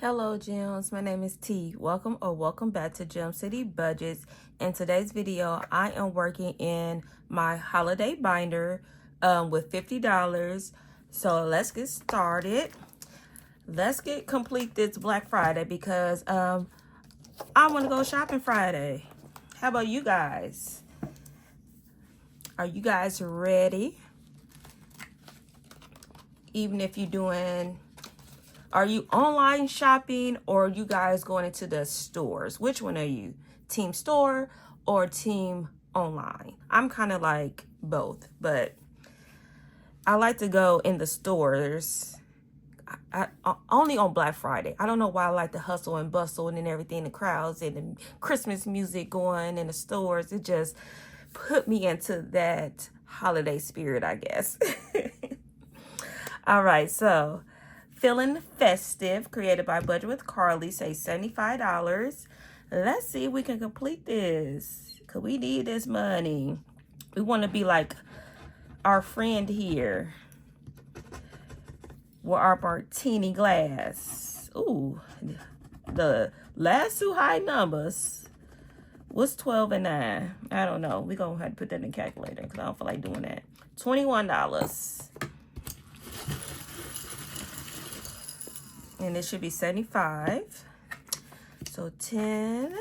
Hello gems, my name is T. Welcome back to Gem City Budgets. In today's video, I am working in my holiday binder with $50. So let's get started. Let's complete this Black Friday because I want to go shopping Friday. How about you guys? Are you guys ready? Even if you're doing... Are you online shopping or are you guys going into the stores? Which one are you? Team store or team online? I'm kind of like both, but I like to go in the stores. I only on Black Friday. I don't know why I like the hustle and bustle and everything, the crowds and the Christmas music going in the stores. It just put me into that holiday spirit, I guess. All right, so... Feeling Festive, created by Budget with Carly, say $75. Let's see if we can complete this, because we need this money. We want to be like our friend here with our martini glass. Ooh, the last two high numbers. What's 12 and 9? I don't know. We're going to have to put that in the calculator because I don't feel like doing that. $21. And it should be 75. So 10,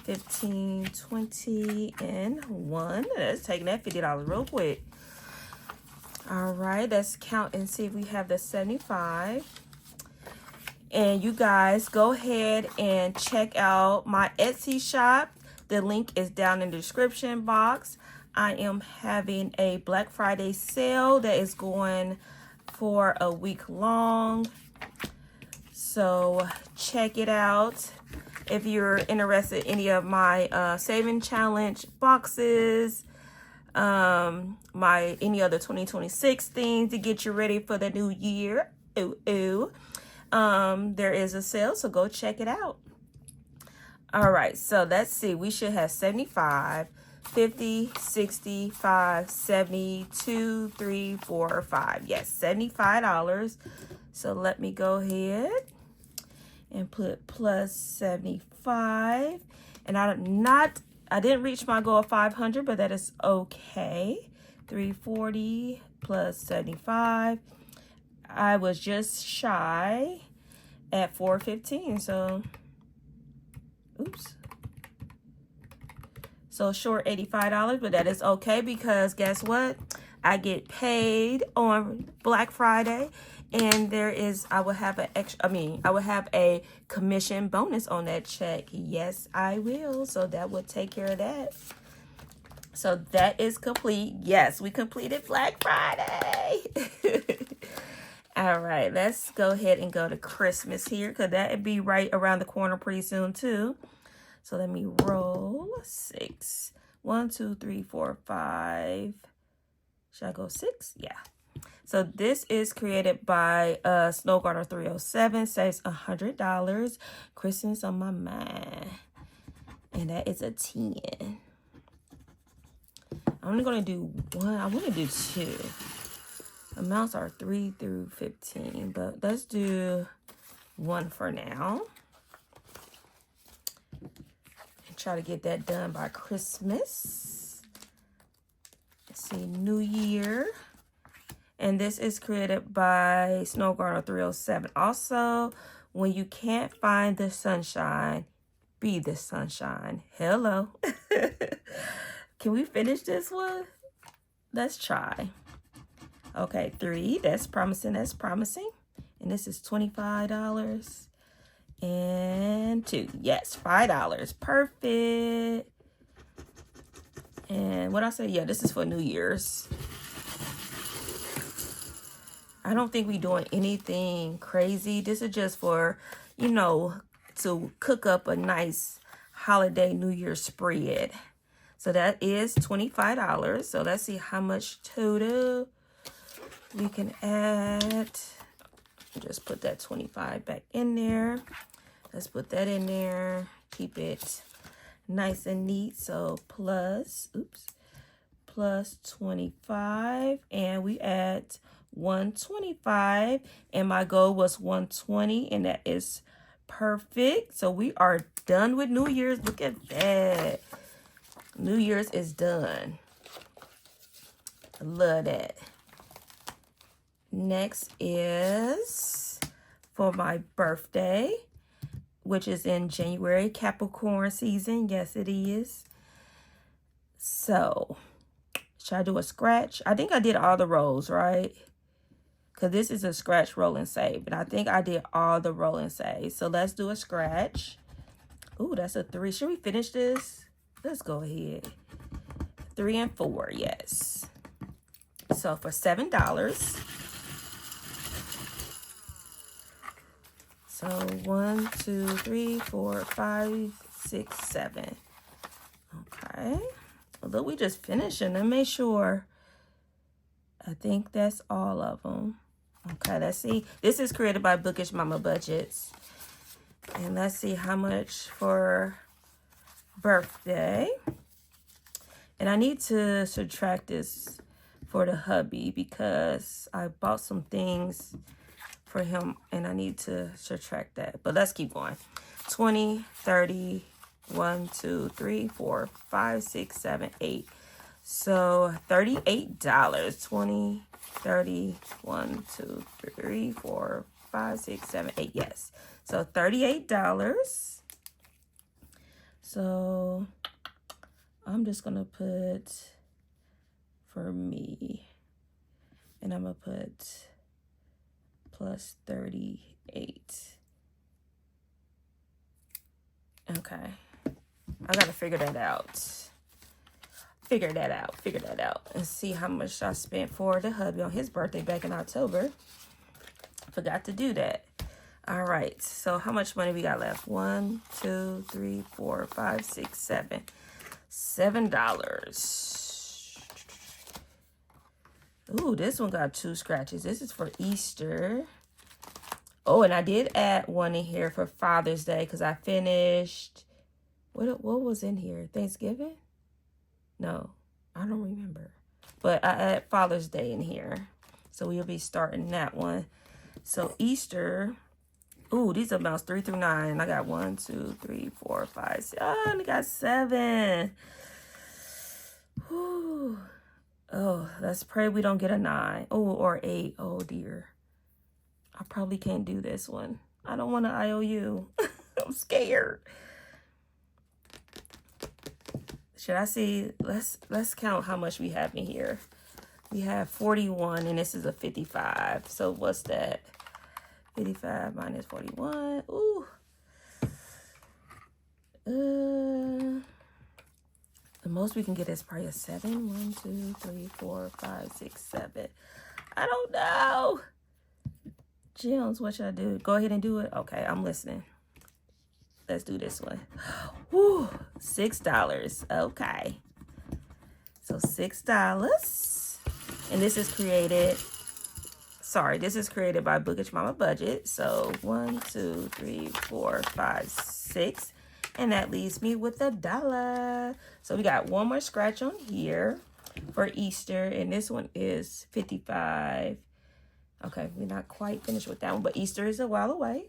15, 20, and 1. Let's take that $50 real quick. All right, let's count and see if we have the 75. And you guys go ahead and check out my Etsy shop. The link is down in the description box. I am having a Black Friday sale that is going for a week long. So check it out. If you're interested in any of my saving challenge boxes, any other 2026 things to get you ready for the new year. There is a sale, so go check it out. All right, so let's see. We should have 75, 50, 65, 72, 3, 4, 5. Yes, $75. So let me go ahead and put plus 75. And I didn't reach my goal of 500, but that is okay. 340 plus 75. I was just shy at 415. So, oops. So short $85, but that is okay because guess what? I get paid on Black Friday. And I will have a commission bonus on that check. Yes, I will. So that will take care of that. So that is complete. Yes, we completed Black Friday. All right, let's go ahead and go to Christmas here because that would be right around the corner pretty soon too. So let me roll 6. 1, 2, 3, 4, 5. Should I go 6? Yeah. So this is created by Snowgarter 307, saves $100. Christmas on my mind. And that is a 10. I'm only going to do 1. I want to do 2. Amounts are 3 through 15. But let's do 1 for now. And try to get that done by Christmas. Let's see, New Year. And this is created by Snowgarter 307. Also, when you can't find the sunshine, be the sunshine. Hello. Can we finish this one? Let's try. Okay, 3. That's promising. That's promising. And this is $25. And 2. Yes, $5. Perfect. And what I say? Yeah, this is for New Year's. I don't think we're doing anything crazy. This is just for, to cook up a nice holiday New Year spread. So that is $25. So let's see how much total we can add. Just put that 25 back in there. Let's put that in there. Keep it nice and neat. So plus 25. And we add 125, and my goal was 120, and that is perfect. So we are done with New Year's. Look at that. New Year's is done. I love that. Next is for my birthday, which is in January, Capricorn season. Yes, it is. So, should I do a scratch? I think I did all the rolls, right? Because this is a scratch, roll, and save. And I think I did all the roll and save. So, let's do a scratch. Ooh, that's a 3. Should we finish this? Let's go ahead. 3 and 4, yes. So, for $7. So 1, 2, 3, 4, 5, 6, 7. Okay. Although we just finishing, let me make sure. I think that's all of them. Okay, let's see. This is created by Bookish Mama Budgets. And let's see how much for birthday. And I need to subtract this for the hubby because I bought some things for him and I need to subtract that. But let's keep going. 20, 30, 1, 2, 3, 4, 5, 6, 7, 8. So $38. 20, 30, 1, 2, 3, 4, 5, 6, 7, 8. Yes. So $38. So I'm just gonna put for me, and I'm gonna put plus 38. Okay. I gotta figure that out. Figure that out. And see how much I spent for the hubby on his birthday back in October. Forgot to do that. All right. So how much money we got left? 1, 2, 3, 4, 5, 6, 7. $7. Ooh, this one got 2 scratches. This is for Easter. Oh, and I did add one in here for Father's Day because I finished. What was in here? Thanksgiving? No, I don't remember. But I add Father's Day in here. So we'll be starting that one. So Easter. Ooh, these amounts 3 through 9. I got 1, 2, 3, 4, 5, 6. Oh, I only got 7. Whew. Oh, let's pray we don't get a 9. Oh, or 8. Oh, dear. I probably can't do this one. I don't want to IOU. I'm scared. Should I see? Let's count how much we have in here. We have 41, and this is a 55. So what's that? 55 minus 41. Ooh. The most we can get is probably a 7. 1, 2, 3, 4, 5, 6, 7. I don't know. Gems, what should I do? Go ahead and do it. Okay, I'm listening. Let's do this one. Woo, $6. Okay. So $6. And this is created. Sorry, this is created by Bookish Mama Budget. So 1, 2, 3, 4, 5, 6. And that leaves me with $1. So we got one more scratch on here for Easter. And this one is 55. Okay, we're not quite finished with that one. But Easter is a while away.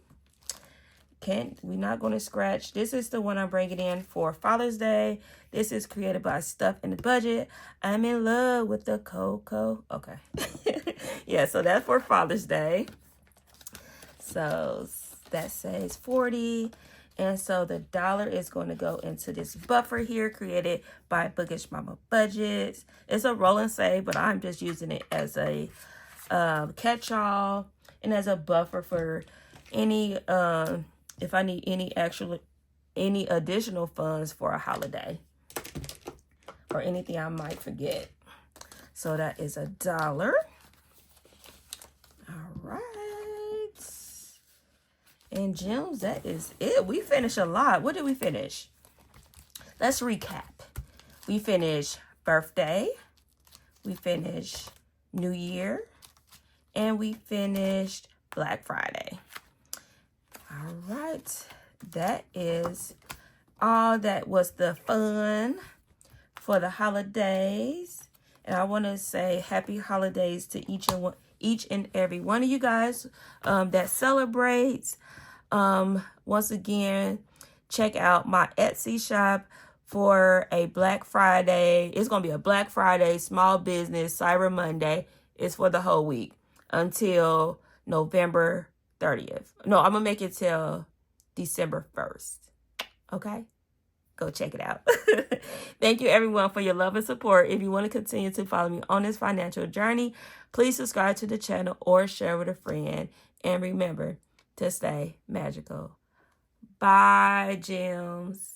We're not going to scratch. This is the one I'm bringing in for Father's Day. This is created by Stuff in the Budget. I'm in love with the cocoa. Okay. Yeah, so that's for Father's Day. So that says 40. And so the $1 is going to go into this buffer here created by Bookish Mama Budgets. It's a roll and save, but I'm just using it as a catch-all and as a buffer for any if I need any additional funds for a holiday or anything I might forget. So that is $1. All right. And gems, that is it. We finished a lot. What did we finish? Let's recap. We finished birthday. We finished New Year. And we finished Black Friday. All right. That is all that was the fun for the holidays. And I want to say happy holidays to each each and every one of you guys that celebrates. Once again, check out my Etsy shop for a Black Friday. It's going to be a Black Friday, Small Business, Cyber Monday. It's for the whole week until November 30th. No, I'm going to make it till December 1st. Okay? Go check it out. Thank you, everyone, for your love and support. If you want to continue to follow me on this financial journey, please subscribe to the channel or share with a friend. And remember to stay magical. Bye, gems.